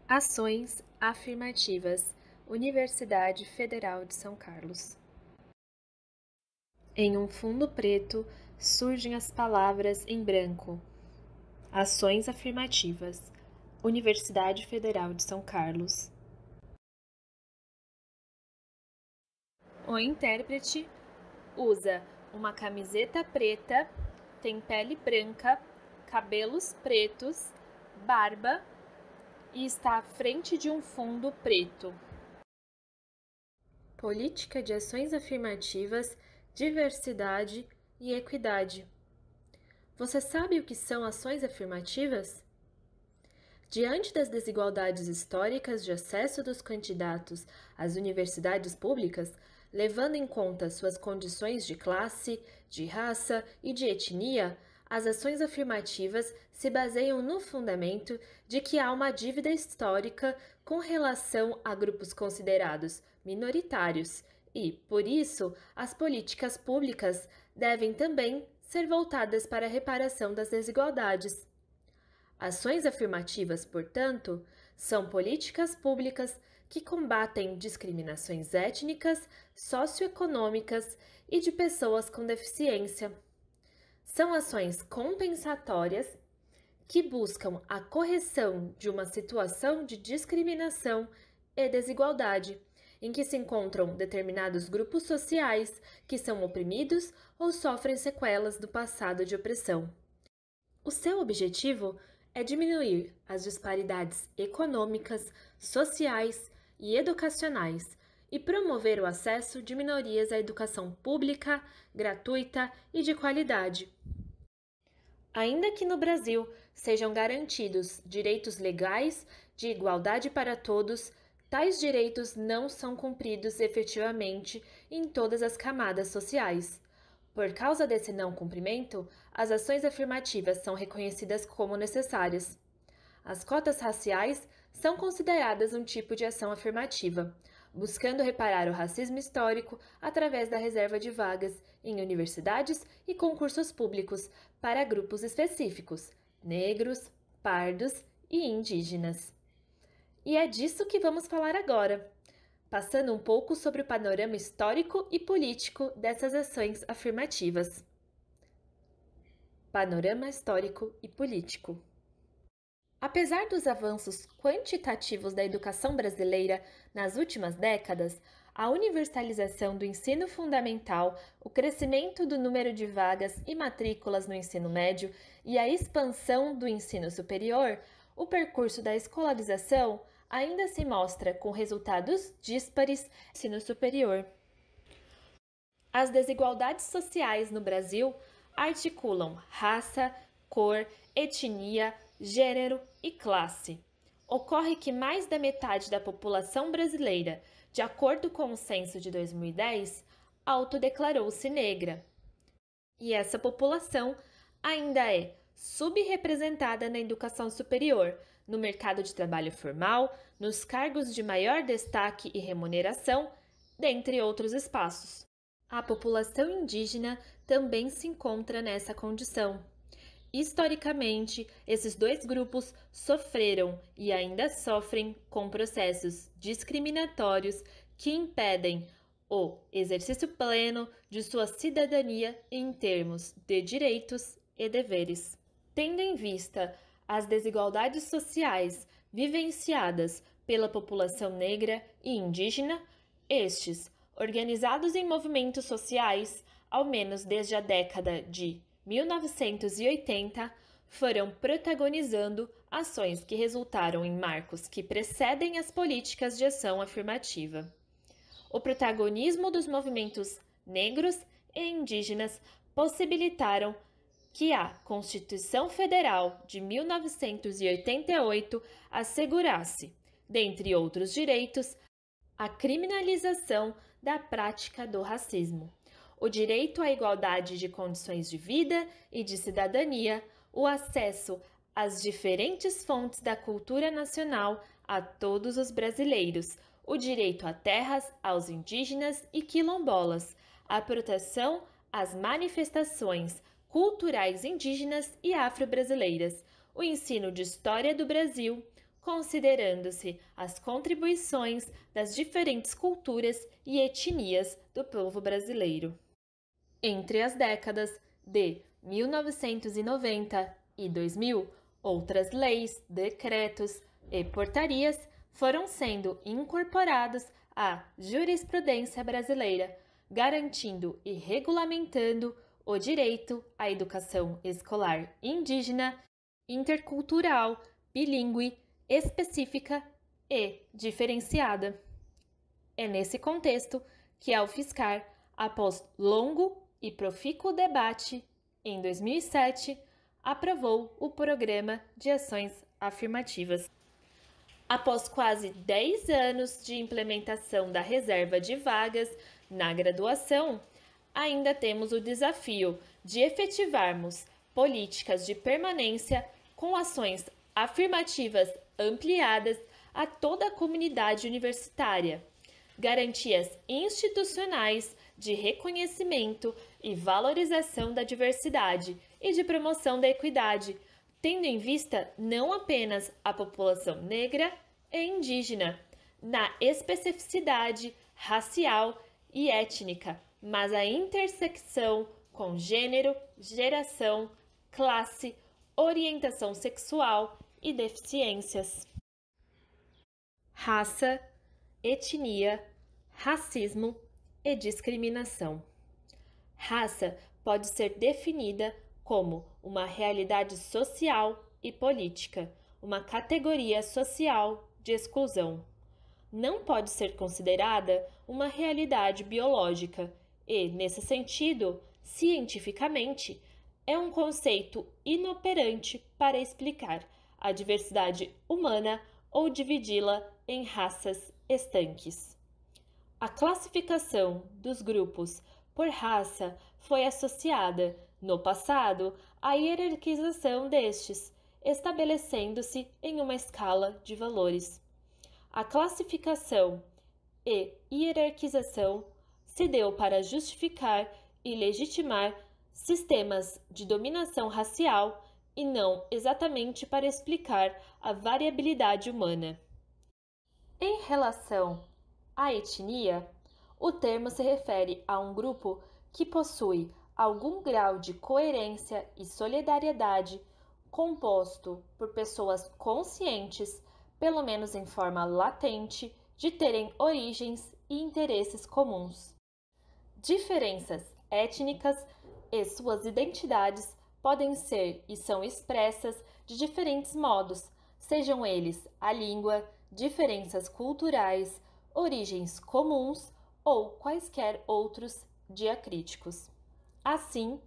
Ações afirmativas, Universidade Federal de São Carlos. Em um fundo preto surgem as palavras em branco. Ações afirmativas, Universidade Federal de São Carlos. O intérprete usa uma camiseta preta, tem pele branca, cabelos pretos, barba e está à frente de um fundo preto. Política de ações afirmativas, diversidade e equidade. Você sabe o que são ações afirmativas? Diante das desigualdades históricas de acesso dos candidatos às universidades públicas, levando em conta suas condições de classe, de raça e de etnia, as ações afirmativas se baseiam no fundamento de que há uma dívida histórica com relação a grupos considerados minoritários e, por isso, as políticas públicas devem também ser voltadas para a reparação das desigualdades. Ações afirmativas, portanto, são políticas públicas que combatem discriminações étnicas, socioeconômicas e de pessoas com deficiência. São ações compensatórias que buscam a correção de uma situação de discriminação e desigualdade, em que se encontram determinados grupos sociais que são oprimidos ou sofrem sequelas do passado de opressão. O seu objetivo é diminuir as disparidades econômicas, sociais e educacionais e promover o acesso de minorias à educação pública, gratuita e de qualidade. Ainda que no Brasil sejam garantidos direitos legais de igualdade para todos, tais direitos não são cumpridos efetivamente em todas as camadas sociais. Por causa desse não cumprimento, as ações afirmativas são reconhecidas como necessárias. As cotas raciais são consideradas um tipo de ação afirmativa, buscando reparar o racismo histórico através da reserva de vagas em universidades e concursos públicos para grupos específicos, negros, pardos e indígenas. E é disso que vamos falar agora, passando um pouco sobre o panorama histórico e político dessas ações afirmativas. Panorama histórico e político. Apesar dos avanços quantitativos da educação brasileira nas últimas décadas, a universalização do ensino fundamental, o crescimento do número de vagas e matrículas no ensino médio e a expansão do ensino superior, o percurso da escolarização ainda se mostra com resultados díspares no ensino superior. As desigualdades sociais no Brasil articulam raça, cor, etnia, gênero e classe. Ocorre que mais da metade da população brasileira, de acordo com o censo de 2010, autodeclarou-se negra. E essa população ainda é subrepresentada na educação superior, no mercado de trabalho formal, nos cargos de maior destaque e remuneração, dentre outros espaços. A população indígena também se encontra nessa condição. Historicamente, esses dois grupos sofreram e ainda sofrem com processos discriminatórios que impedem o exercício pleno de sua cidadania em termos de direitos e deveres. Tendo em vista as desigualdades sociais vivenciadas pela população negra e indígena, estes, organizados em movimentos sociais, ao menos desde a década de 1980, foram protagonizando ações que resultaram em marcos que precedem as políticas de ação afirmativa. O protagonismo dos movimentos negros e indígenas possibilitaram que a Constituição Federal de 1988 assegurasse, dentre outros direitos, a criminalização da prática do racismo, o direito à igualdade de condições de vida e de cidadania, o acesso às diferentes fontes da cultura nacional a todos os brasileiros, o direito a terras aos indígenas e quilombolas, a proteção às manifestações culturais indígenas e afro-brasileiras, o ensino de história do Brasil, considerando-se as contribuições das diferentes culturas e etnias do povo brasileiro. Entre as décadas de 1990 e 2000, outras leis, decretos e portarias foram sendo incorporados à jurisprudência brasileira, garantindo e regulamentando o direito à educação escolar indígena, intercultural, bilíngue, específica e diferenciada. É nesse contexto que a UFSCar, após longo e profícuo debate, em 2007, aprovou o Programa de Ações Afirmativas. Após quase 10 anos de implementação da reserva de vagas na graduação, ainda temos o desafio de efetivarmos políticas de permanência com ações afirmativas ampliadas a toda a comunidade universitária, garantias institucionais de reconhecimento e valorização da diversidade e de promoção da equidade, tendo em vista não apenas a população negra e indígena, na especificidade racial e étnica, mas a intersecção com gênero, geração, classe, orientação sexual e deficiências. Raça, etnia, racismo e discriminação. Raça pode ser definida como uma realidade social e política, uma categoria social de exclusão. Não pode ser considerada uma realidade biológica e, nesse sentido, cientificamente, é um conceito inoperante para explicar a diversidade humana ou dividi-la em raças estanques. A classificação dos grupos por raça foi associada, no passado, à hierarquização destes, estabelecendo-se em uma escala de valores. A classificação e hierarquização se deu para justificar e legitimar sistemas de dominação racial e não exatamente para explicar a variabilidade humana. Em relação à etnia, o termo se refere a um grupo que possui algum grau de coerência e solidariedade, composto por pessoas conscientes, pelo menos em forma latente, de terem origens e interesses comuns. Diferenças étnicas e suas identidades podem ser e são expressas de diferentes modos, sejam eles a língua, diferenças culturais, origens comuns ou quaisquer outros diacríticos. Assim,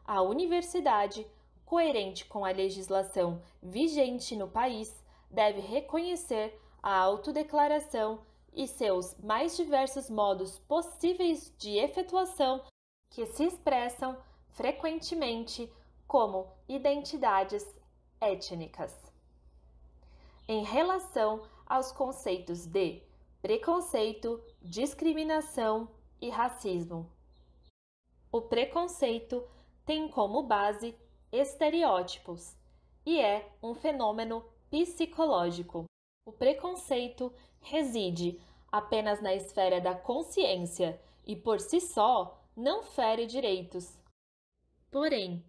a universidade, coerente com a legislação vigente no país, deve reconhecer a autodeclaração e seus mais diversos modos possíveis de efetuação que se expressam frequentemente como identidades étnicas. Em relação aos conceitos de preconceito, discriminação e racismo. O preconceito tem como base estereótipos e é um fenômeno psicológico. O preconceito reside apenas na esfera da consciência e, por si só, não fere direitos. Porém,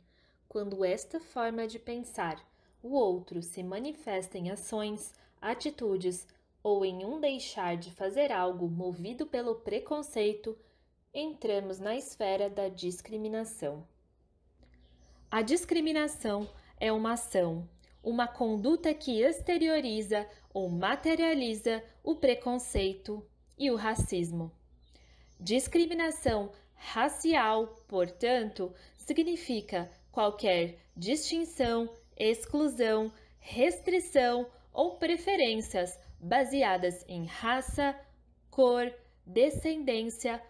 quando esta forma de pensar o outro se manifesta em ações, atitudes ou em um deixar de fazer algo movido pelo preconceito, entramos na esfera da discriminação. A discriminação é uma ação, uma conduta que exterioriza ou materializa o preconceito e o racismo. Discriminação racial, portanto, significa qualquer distinção, exclusão, restrição ou preferências baseadas em raça, cor, descendência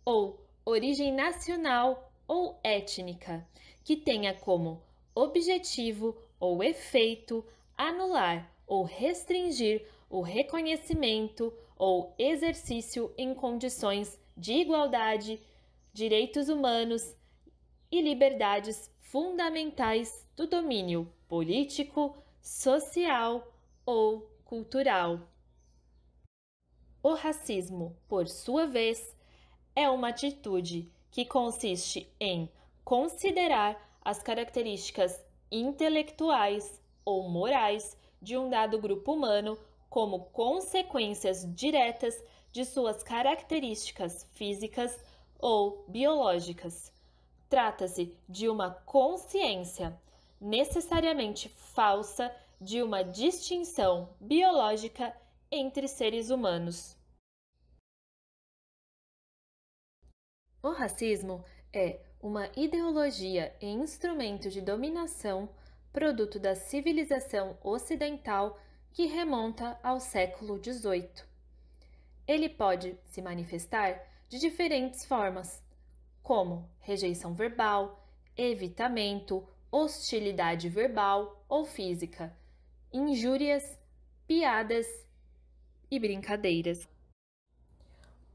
ou origem nacional ou étnica, que tenha como objetivo ou efeito anular ou restringir o reconhecimento ou exercício em condições de igualdade, direitos humanos e liberdades fundamentais do domínio político, social ou cultural. O racismo, por sua vez, é uma atitude que consiste em considerar as características intelectuais ou morais de um dado grupo humano como consequências diretas de suas características físicas ou biológicas. Trata-se de uma consciência necessariamente falsa de uma distinção biológica entre seres humanos. O racismo é uma ideologia e instrumento de dominação produto da civilização ocidental que remonta ao século XVIII. Ele pode se manifestar de diferentes formas, como rejeição verbal, evitamento, hostilidade verbal ou física, injúrias, piadas e brincadeiras.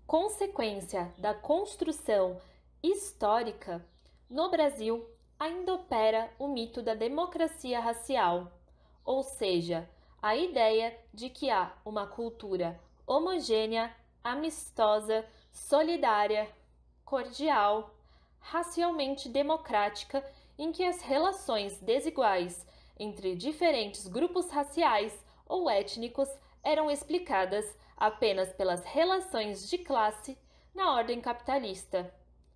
Consequência da construção histórica, no Brasil ainda opera o mito da democracia racial, ou seja, a ideia de que há uma cultura homogênea, amistosa, solidária, cordial, racialmente democrática, em que as relações desiguais entre diferentes grupos raciais ou étnicos eram explicadas apenas pelas relações de classe na ordem capitalista.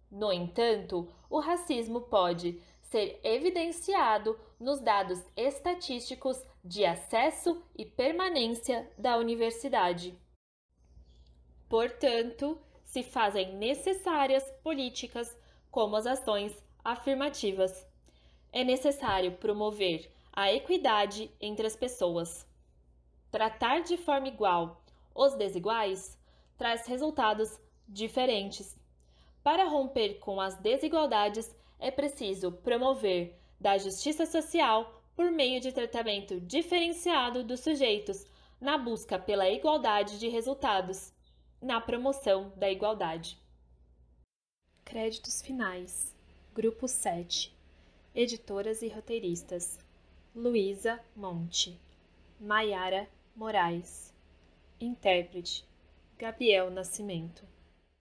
No entanto, o racismo pode ser evidenciado nos dados estatísticos de acesso e permanência da universidade. Portanto, se fazem necessárias políticas como as ações afirmativas. É necessário promover a equidade entre as pessoas. Tratar de forma igual os desiguais traz resultados diferentes. Para romper com as desigualdades, é preciso promover da justiça social por meio de tratamento diferenciado dos sujeitos, na busca pela igualdade de resultados, na promoção da igualdade. Créditos finais. Grupo 7. Editoras e roteiristas: Luísa Monte, Maiara Moraes. Intérprete: Gabriel Nascimento.